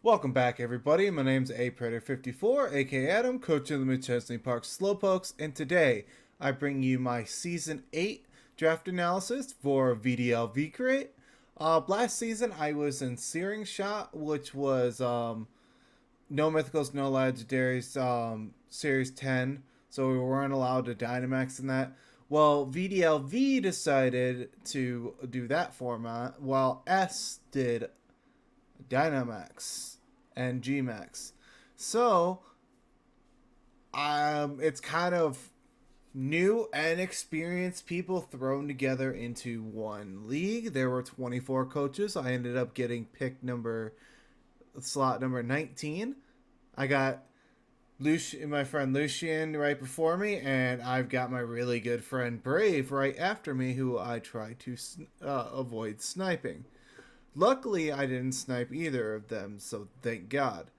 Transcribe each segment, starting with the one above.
Welcome back, everybody. My name's A-Predator54, aka Adam, coach of the Mid-Chesney Park Slowpokes, and today I bring you my Season 8 draft analysis for VDL V S8. Last season I was in Searing Shot, which was no Mythicals, no Legendaries, Series 10, so we weren't allowed to Dynamax in that. Well, VDL V decided to do that format, while S did Dynamax and Gmax. So it's kind of new and experienced people thrown together into one league. There were 24 coaches. I ended up getting slot number 19. I got my friend Lucian right before me, and I've got my really good friend Brave right after me, who I try to avoid sniping. Luckily, I didn't snipe either of them, so thank God.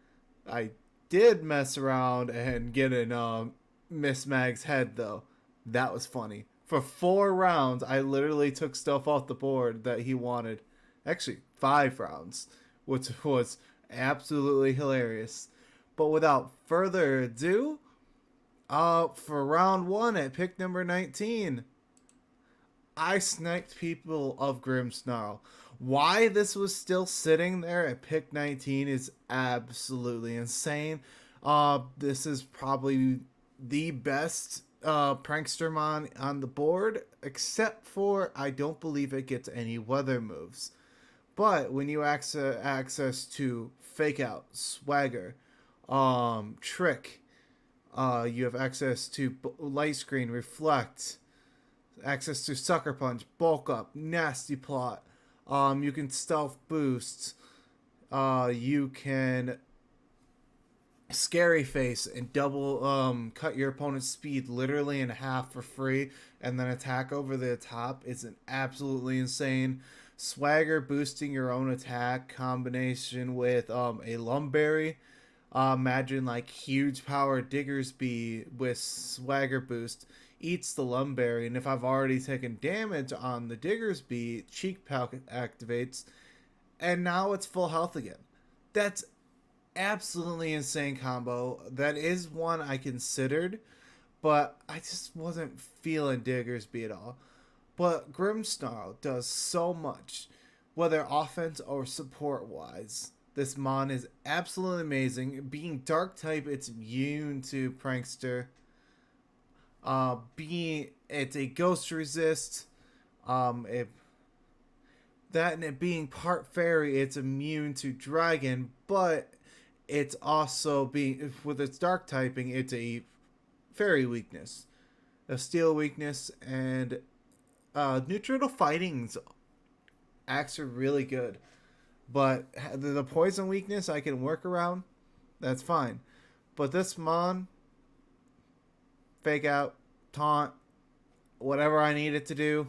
I did mess around and get in Miss Mag's head, though. That was funny. For 4 rounds, I literally took stuff off the board that he wanted. Actually, 5 rounds, which was absolutely hilarious. But without further ado, for round 1 at pick number 19, I sniped people of Grimmsnarl. Why this was still sitting there at pick 19 is absolutely insane. This is probably the best Prankstermon on the board, except for I don't believe it gets any weather moves. But when you access to Fake Out, Swagger, Trick, you have access to Light Screen, Reflect, access to Sucker Punch, Bulk Up, Nasty Plot. You can stealth boost. You can Scary Face and double cut your opponent's speed literally in half for free, and then attack over the top. It's an absolutely insane Swagger boosting your own attack combination with a Lumberry. Imagine like huge power Diggersby with Swagger boost eats the Lumberry, and if I've already taken damage on the Diggersby, Cheek Pouch activates, and now it's full health again. That's absolutely insane combo. That is one I considered, but I just wasn't feeling Diggersby at all. But Grimmsnarl does so much, whether offense or support wise. This mon is absolutely amazing. Being dark type, it's immune to Prankster. It's a ghost resist. And it being part fairy, it's immune to dragon, but it's also with its dark typing, it's a fairy weakness, a steel weakness, and neutral to fighting's acts are really good. But the poison weakness I can work around, that's fine. But this mon, Fake Out, Taunt, whatever I need it to do,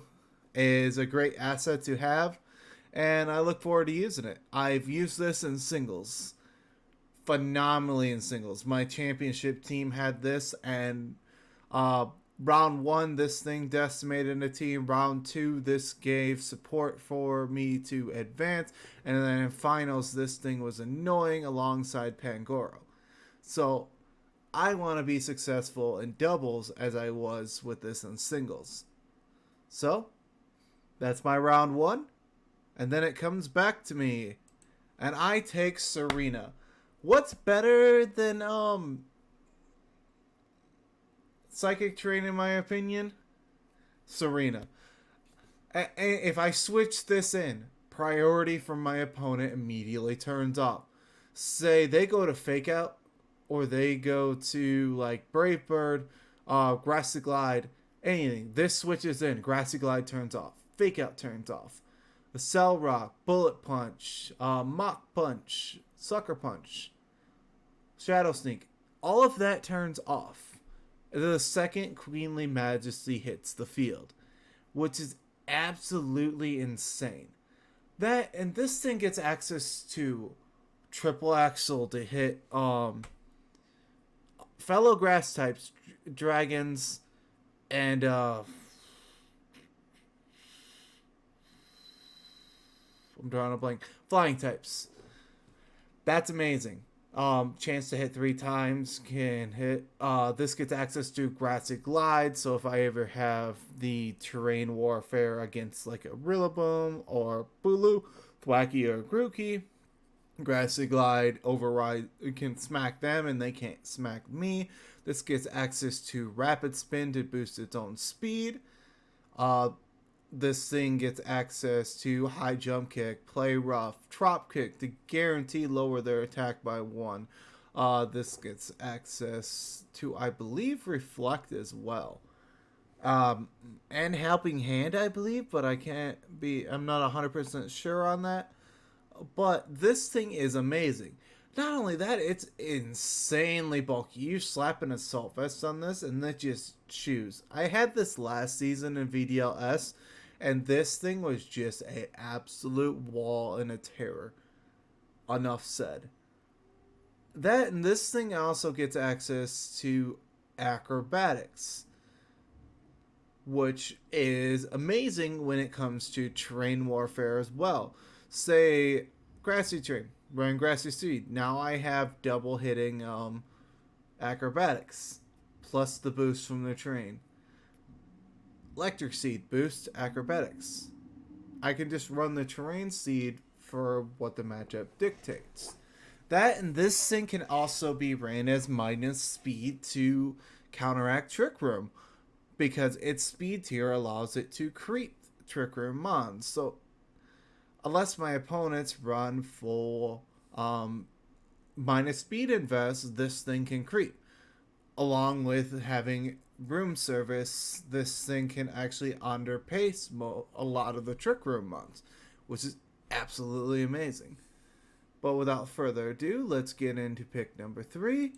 is a great asset to have, and I look forward to using it. I've used this in singles, phenomenally in singles. My championship team had this, and round 1, this thing decimated a team. Round 2, this gave support for me to advance, and then in finals, this thing was annoying alongside Pangoro. So I want to be successful in doubles as I was with this in singles. So that's my round 1. And then it comes back to me. And I take Serena. What's better than Psychic Terrain in my opinion? Serena. If I switch this in, priority from my opponent immediately turns off. Say they go to Fake Out, or they go to like Brave Bird, Grassy Glide, anything. This switches in. Grassy Glide turns off. Fake Out turns off. The Cell Rock, Bullet Punch, Mach Punch, Sucker Punch, Shadow Sneak. All of that turns off the second Queenly Majesty hits the field, which is absolutely insane. And this thing gets access to Triple Axle to hit fellow grass types, dragons, And I'm drawing a blank. Flying types. That's amazing. Chance to hit 3 times, can hit. This gets access to Grassy Glide, so if I ever have the terrain warfare against like a Rillaboom or Bulu, Thwacky or Grookey, Grassy Glide override can smack them and they can't smack me. This gets access to Rapid Spin to boost its own speed. Uh, this thing gets access to High Jump Kick, Play Rough, Drop Kick to guarantee lower their attack by 1. This gets access to, I believe, Reflect as well. And Helping Hand, I believe, but I'm not 100% sure on that. But this thing is amazing. Not only that, it's insanely bulky. You slap an Assault Vest on this, and that just chews. I had this last season in VDLS, and this thing was just an absolute wall and a terror. Enough said. That and this thing also gets access to Acrobatics, which is amazing when it comes to terrain warfare as well. Say, Grassy Terrain, running Grassy Seed. Now I have double hitting Acrobatics, plus the boost from the terrain. Electric Seed boost Acrobatics. I can just run the Terrain Seed for what the matchup dictates. That and this thing can also be ran as minus speed to counteract Trick Room, because its speed tier allows it to creep Trick Room mons. So unless my opponents run full minus speed invest, this thing can creep. Along with having room service, this thing can actually underpace a lot of the Trick Room mons, which is absolutely amazing. But without further ado, let's get into pick number 3.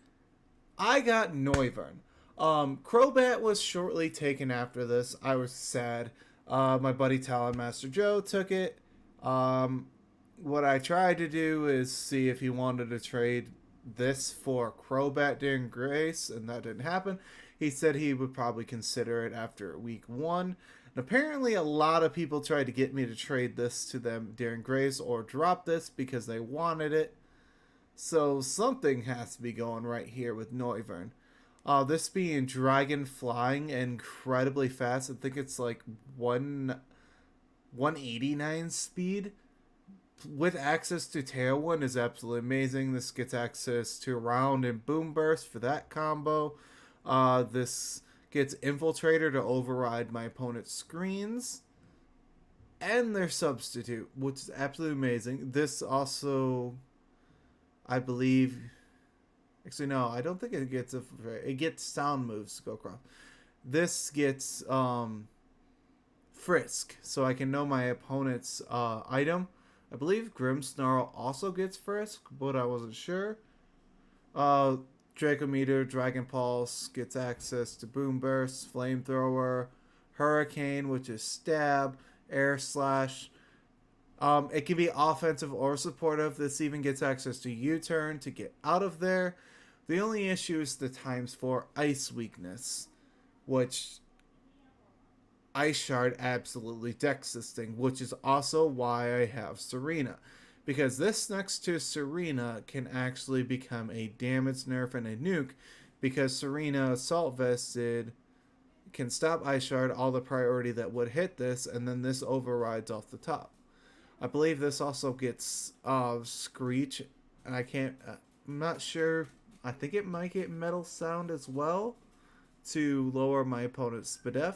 I got Noivern. Crobat was shortly taken after this. I was sad. My buddy Talon Master Joe took it. What I tried to do is see if he wanted to trade this for Crobat during Grace, and that didn't happen. He said he would probably consider it after week 1. And apparently a lot of people tried to get me to trade this to them during Grace or drop this because they wanted it. So something has to be going right here with Noivern. This being Dragon Flying incredibly fast. I think it's like 189 speed. With access to Tailwind is absolutely amazing. This gets access to Round and Boom Burst for that combo. This gets Infiltrator to override my opponent's screens. And their substitute, which is absolutely amazing. This also, I believe... Actually, no, I don't think it gets... It gets sound moves to go across. This gets Frisk, so I can know my opponent's item. I believe Grimmsnarl also gets Frisk, but I wasn't sure. Dracometer, Dragon Pulse gets access to Boom Burst, Flamethrower, Hurricane, which is Stab, Air Slash. It can be offensive or supportive. This even gets access to U-Turn to get out of there. The only issue is the ×4 Ice Weakness, which Ice Shard absolutely decks this thing, which is also why I have Serena. Because this next to Serena can actually become a damage nerf and a nuke, because Serena Assault Vested can stop Ice Shard, all the priority that would hit this, and then this overrides off the top. I believe this also gets Screech, and I'm not sure, I think it might get Metal Sound as well to lower my opponent's SPDF.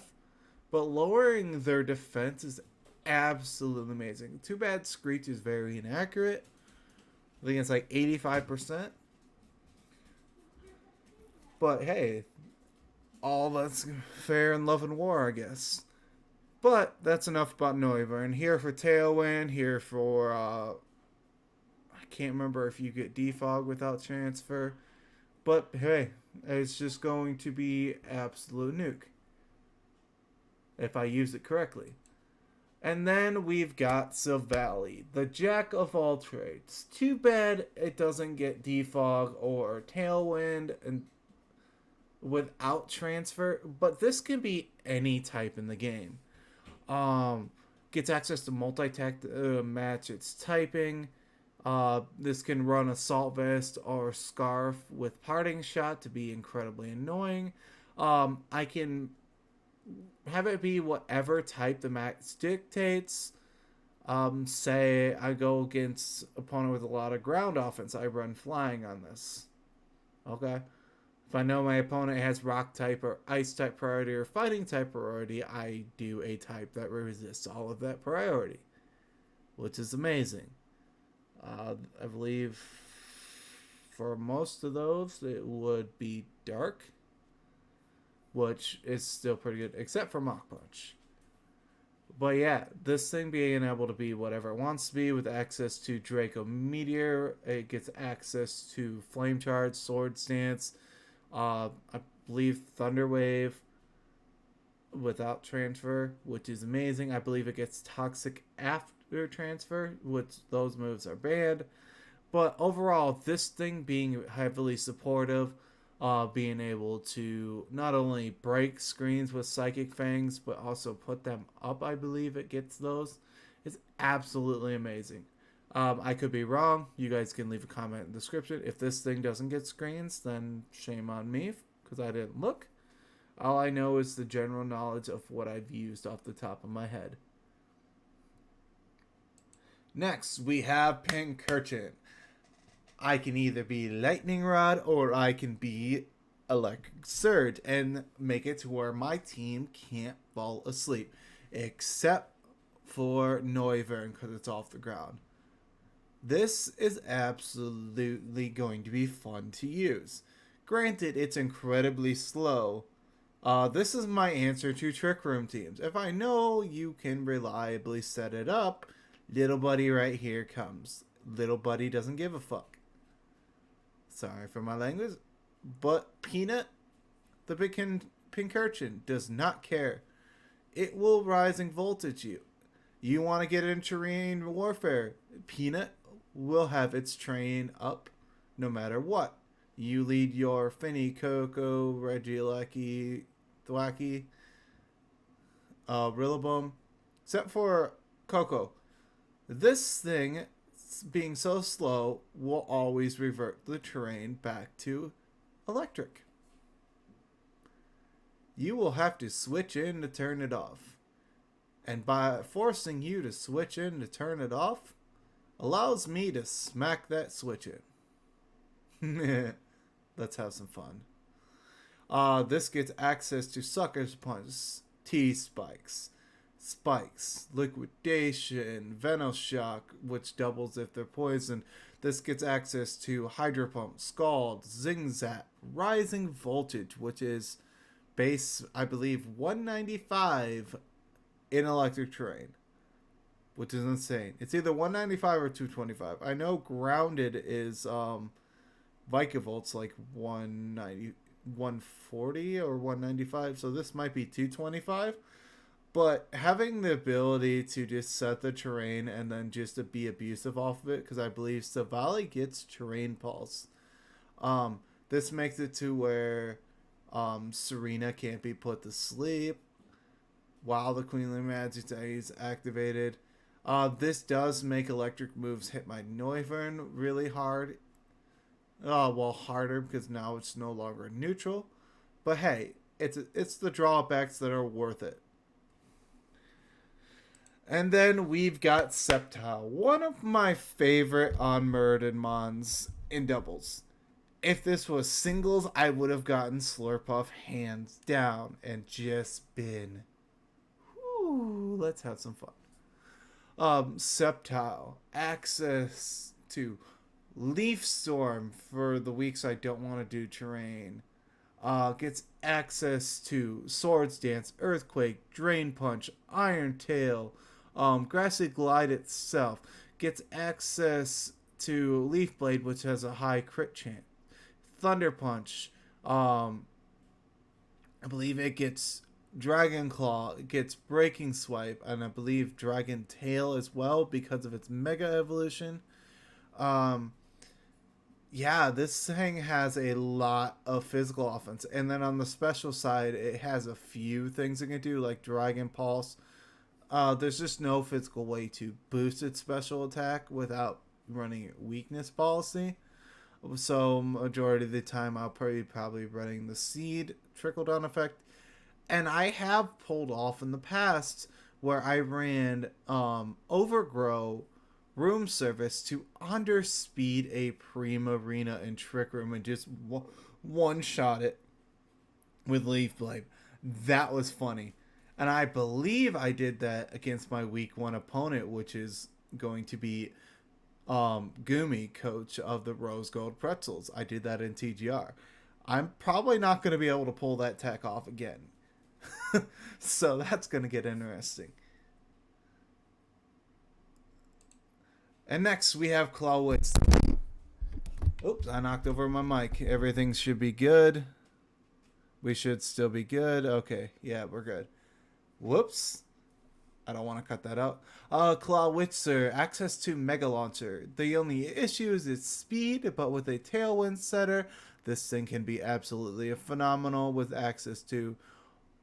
But lowering their defense is absolutely amazing. Too bad Screech is very inaccurate. I think it's like 85%. But hey, all that's fair in love and war, I guess. But that's enough about Noivern. Here for Tailwind, here for I can't remember if you get Defog without transfer. But hey, it's just going to be absolute nuke if I use it correctly. And then we've got Sylvari, the jack of all trades. Too bad it doesn't get Defog or Tailwind, and without transfer, but this can be any type in the game. Um, Gets access to multi-tech match its typing. This can run Assault Vest or Scarf with Parting Shot to be incredibly annoying. I can have it be whatever type the match dictates. Say I go against opponent with a lot of ground offense, I run flying on this. Okay. If I know my opponent has rock type or ice type priority or fighting type priority, I do a type that resists all of that priority, which is amazing. I believe for most of those it would be dark, which is still pretty good, except for Mach Punch. But yeah, this thing being able to be whatever it wants to be with access to Draco Meteor, it gets access to Flame Charge, Sword Stance, I believe Thunder Wave without transfer, which is amazing. I believe it gets Toxic after transfer, which those moves are banned. But overall, this thing being heavily supportive, being able to not only break screens with Psychic Fangs, but also put them up, I believe it gets those, is absolutely amazing. I could be wrong. You guys can leave a comment in the description. If this thing doesn't get screens, then shame on me because I didn't look. All I know is the general knowledge of what I've used off the top of my head. Next, we have Pincurchin. I can either be Lightning Rod or I can be Electric Surge and make it to where my team can't fall asleep. Except for Noivern because it's off the ground. This is absolutely going to be fun to use. Granted, it's incredibly slow. This is my answer to Trick Room teams. If I know you can reliably set it up, little buddy right here comes. Little buddy doesn't give a fuck. Sorry for my language. But Peanut, the pink urchin, does not care. It will rising voltage you. You want to get in terrain warfare. Peanut will have its train up no matter what. You lead your Finny, Coco, Regieleki, Thwacky, Rillaboom, except for Coco. This thing, being so slow, will always revert the terrain back to electric. You will have to switch in to turn it off. And by forcing you to switch in to turn it off, allows me to smack that switch in. Let's have some fun. This gets access to Sucker's Punch, T-Spikes, Spikes, Liquidation, Venoshock, which doubles if they're poisoned. This gets access to Hydro Pump, Scald, Zing Zap, Rising Voltage, which is base, I believe, 195 in electric terrain, which is insane. It's either 195 or 225. I know grounded is Vikavolt like 190, 140 or 195, so this might be 225. But having the ability to just set the terrain and then just to be abusive off of it, because I believe Sylvari gets terrain pulse. This makes it to where Serena can't be put to sleep while the Queenly Magic is activated. This does make electric moves hit my Noivern really hard. Well, harder because now it's no longer neutral. But hey, it's the drawbacks that are worth it. And then we've got Sceptile, one of my favorite unmurdered mons in doubles. If this was singles, I would have gotten Slurpuff hands down and just been, whoo, let's have some fun. Sceptile, access to Leaf Storm for the weeks I don't want to do terrain. Gets access to Swords Dance, Earthquake, Drain Punch, Iron Tail, Grassy Glide itself. Gets access to Leaf Blade, which has a high crit chance. Thunder Punch. I believe it gets Dragon Claw, it gets Breaking Swipe, and I believe Dragon Tail as well because of its Mega Evolution. Yeah, this thing has a lot of physical offense. And then on the special side, it has a few things it can do, like Dragon Pulse. There's just no physical way to boost its special attack without running weakness policy. So majority of the time, I'll probably running the seed trickle down effect, and I have pulled off in the past where I ran overgrow room service to underspeed a Primarina and Trick Room and just one shot it with Leaf Blade. That was funny. And I believe I did that against my week one opponent, which is going to be Gumi, coach of the Rose Gold Pretzels. I did that in TGR. I'm probably not going to be able to pull that tech off again. So that's going to get interesting. And next we have Clawwitz. Oops, I knocked over my mic. Everything should be good. We should still be good. Okay, yeah, we're good. Whoops. I don't want to cut that out. Clawwitzer, access to Mega Launcher. The only issue is its speed, but with a Tailwind setter, this thing can be absolutely phenomenal with access to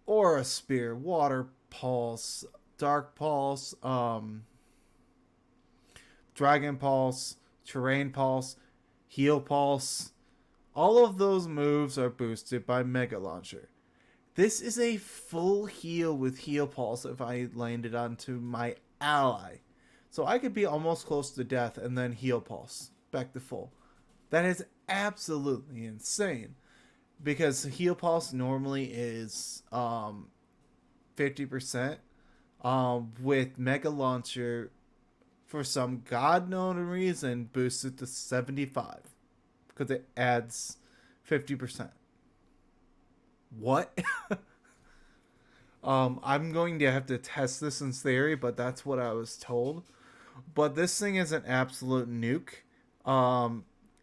Aura Spear, Water Pulse, Dark Pulse, Dragon Pulse, Terrain Pulse, Heal Pulse. All of those moves are boosted by Mega Launcher. This is a full heal with Heal Pulse if I landed onto my ally. So I could be almost close to death and then Heal Pulse back to full. That is absolutely insane. Because Heal Pulse normally is 50%. With Mega Launcher, for some god known reason, boosted to 75. Because it adds 50%. What? I'm going to have to test this in theory, but that's what I was told. But this thing is an absolute nuke.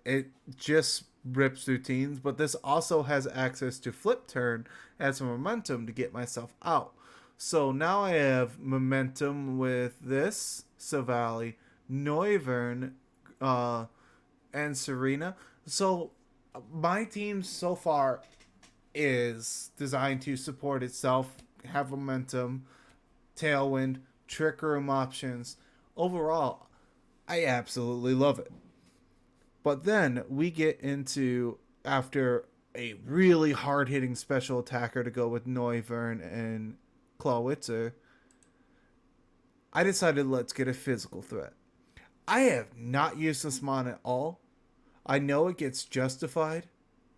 It just rips through teams, but this also has access to flip turn as a momentum to get myself out. So now I have momentum with this Sylvari, Noivern, and Serena. So my team so far is designed to support itself, have momentum, tailwind, trick room options. Overall, I absolutely love it. But then we get into, after a really hard hitting special attacker to go with Noivern and Clawwitzer, I decided let's get a physical threat. I have not used this mon at all. I know it gets justified,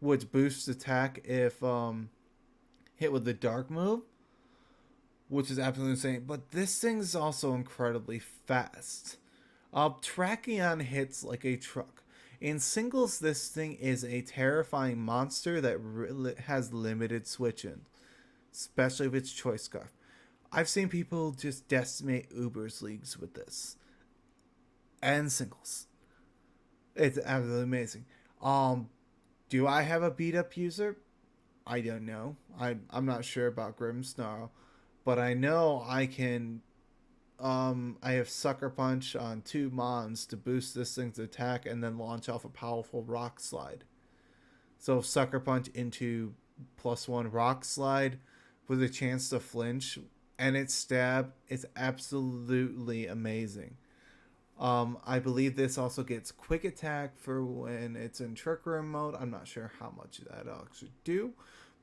which boosts attack if hit with the dark move, which is absolutely insane. But this thing is also incredibly fast. Tracheon hits like a truck. In singles, this thing is a terrifying monster that has limited switch-in, especially if it's Choice Scarf. I've seen people just decimate Uber's leagues with this. And singles. It's absolutely amazing. Do I have a beat up user? I don't know. I'm not sure about Grimmsnarl, but I know I can. I have Sucker Punch on 2 Mons to boost this thing's attack and then launch off a powerful Rock Slide. So Sucker Punch into +1 Rock Slide with a chance to flinch, and its stab is absolutely amazing. I believe this also gets quick attack for when it's in trick room mode. I'm not sure how much that'll actually do,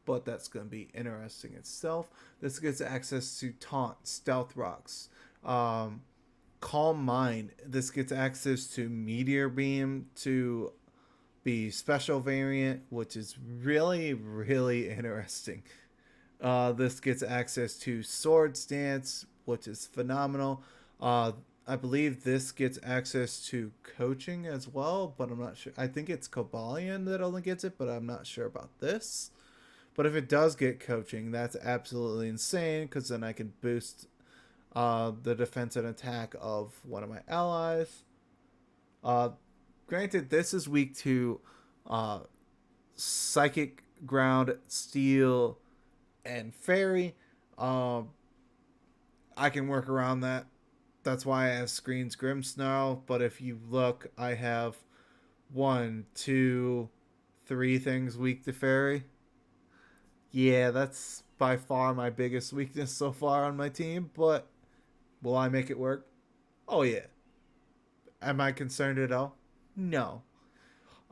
but that's going to be interesting itself. This gets access to taunt, stealth rocks, calm mind. This gets access to meteor beam to be special variant, which is really really interesting. This gets access to sword stance, which is phenomenal. I believe this gets access to coaching as well, but I'm not sure. I think it's Cobalion that only gets it, but I'm not sure about this. But if it does get coaching, that's absolutely insane, because then I can boost the defense and attack of one of my allies. Granted, this is weak to Psychic, Ground, Steel, and Fairy. I can work around that. That's why I have Screens Grimmsnarl. But if you look, I have one, two, three things weak to fairy. Yeah, that's by far my biggest weakness so far on my team, but will I make it work? Oh, yeah. Am I concerned at all? No.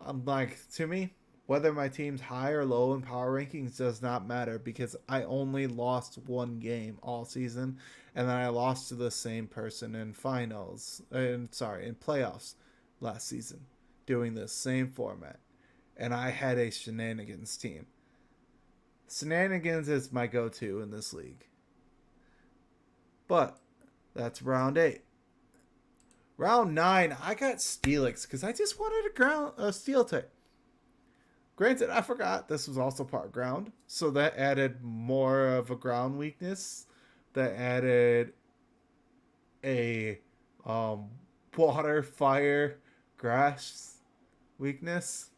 I'm like, to me, whether my team's high or low in power rankings does not matter because I only lost one game all season, and then I lost to the same person in finals, and sorry, in playoffs last season, doing the same format, and I had a Shenanigans team. Shenanigans is my go-to in this league, but that's round 8. Round 9, I got Steelix because I just wanted a steel type. Granted, I forgot this was also part ground, so that added more of a ground weakness. That added a um, water, fire, grass weakness.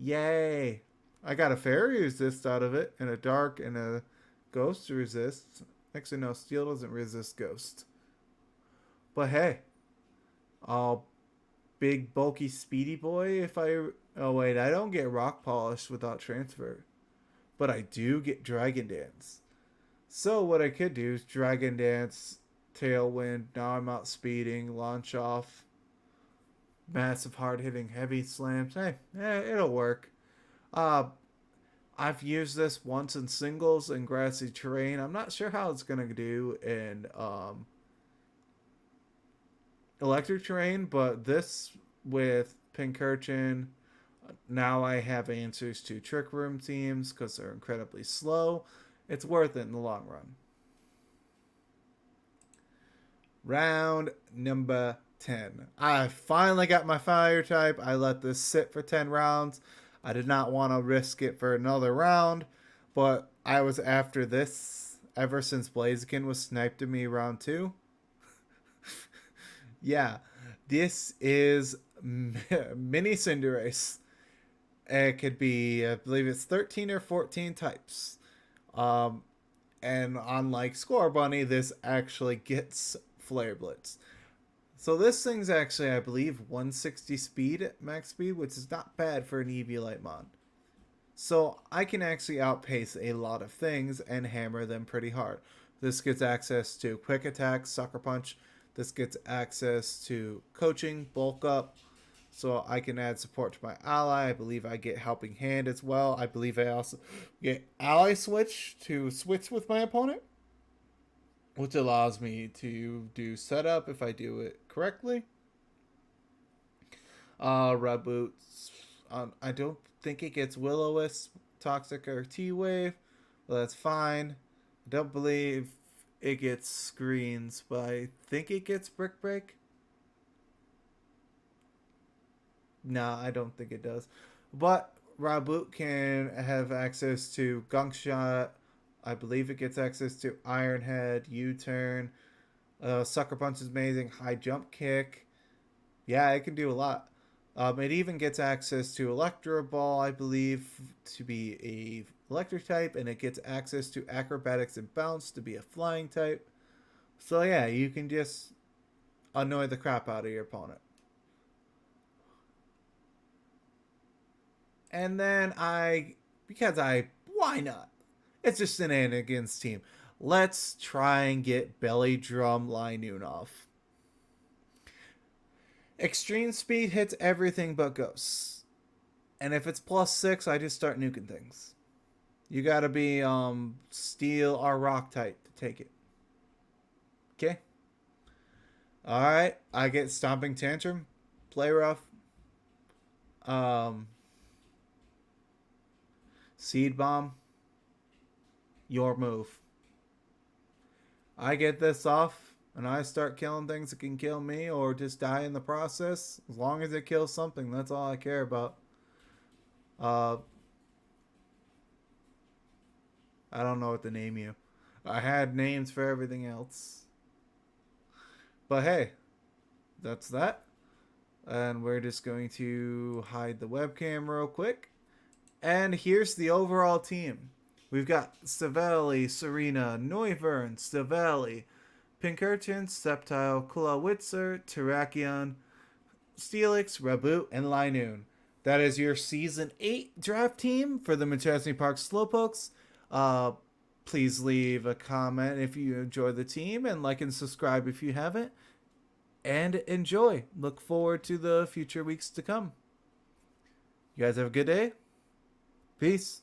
Yay! I got a fairy resist out of it, and a dark and a ghost resist. Actually, no, steel doesn't resist ghost. But hey, big bulky speedy boy. If I oh wait, I don't get rock polish without transfer, but I do get dragon dance. So what I could do is dragon dance, tailwind. Now I'm out speeding, launch off, massive hard hitting heavy slams. Hey, it'll work. Uh, I've used this once in singles in grassy terrain. I'm not sure how it's gonna do in electric terrain, but this with Pincurchin, now I have answers to Trick Room teams because they're incredibly slow. It's worth it in the long run. Round number 10. I finally got my fire type. I let this sit for 10 rounds. I did not want to risk it for another round, but I was after this ever since Blaziken was sniped at me round 2. Yeah, this is mini Cinderace. It could be, I believe it's 13 or 14 types. Um, and unlike Score Bunny, this actually gets Flare Blitz. So this thing's actually, I believe, 160 speed at max speed, which is not bad for an Eviolite mon. So I can actually outpace a lot of things and hammer them pretty hard. This gets access to Quick Attack, Sucker Punch. This gets access to Coaching, Bulk Up. So I can add support to my ally. I believe I get Helping Hand as well. I believe I also get Ally Switch to switch with my opponent, which allows me to do setup if I do it correctly. Red Boots. I don't think it gets Will-O-Wisp, Toxic, or T-Wave. Well, that's fine. I don't believe it gets Screens, but I think it gets Brick Break. Nah, I don't think it does. But Raboot can have access to Gunk Shot. I believe it gets access to Iron Head, U-Turn. Sucker Punch is amazing. High Jump Kick. Yeah, it can do a lot. It even gets access to Electro Ball, I believe, to be a electric type, and it gets access to Acrobatics and Bounce to be a flying type. So yeah, you can just annoy the crap out of your opponent. And then why not? It's just Shenanigans team. Let's try and get Belly Drum Lynunov. Extreme speed hits everything but ghosts. And if it's +6, I just start nuking things. You gotta be steel or rock type to take it. Okay? Alright, I get Stomping Tantrum, play rough. Seed Bomb, your move. I get this off and I start killing things that can kill me or just die in the process. As long as it kills something, that's all I care about. I don't know what to name you. I had names for everything else. But hey, that's that. And we're just going to hide the webcam real quick. And here's the overall team. We've got Sylvari, Serena, Noivern, Sylvari, Pincurchin, Sceptile, Kulawitzer, Terrakion, Steelix, Raboot, and Linoon. That is your Season 8 draft team for the Machesney Park Slowpokes. Please leave a comment if you enjoy the team, and like and subscribe if you haven't. And enjoy. Look forward to the future weeks to come. You guys have a good day. Peace.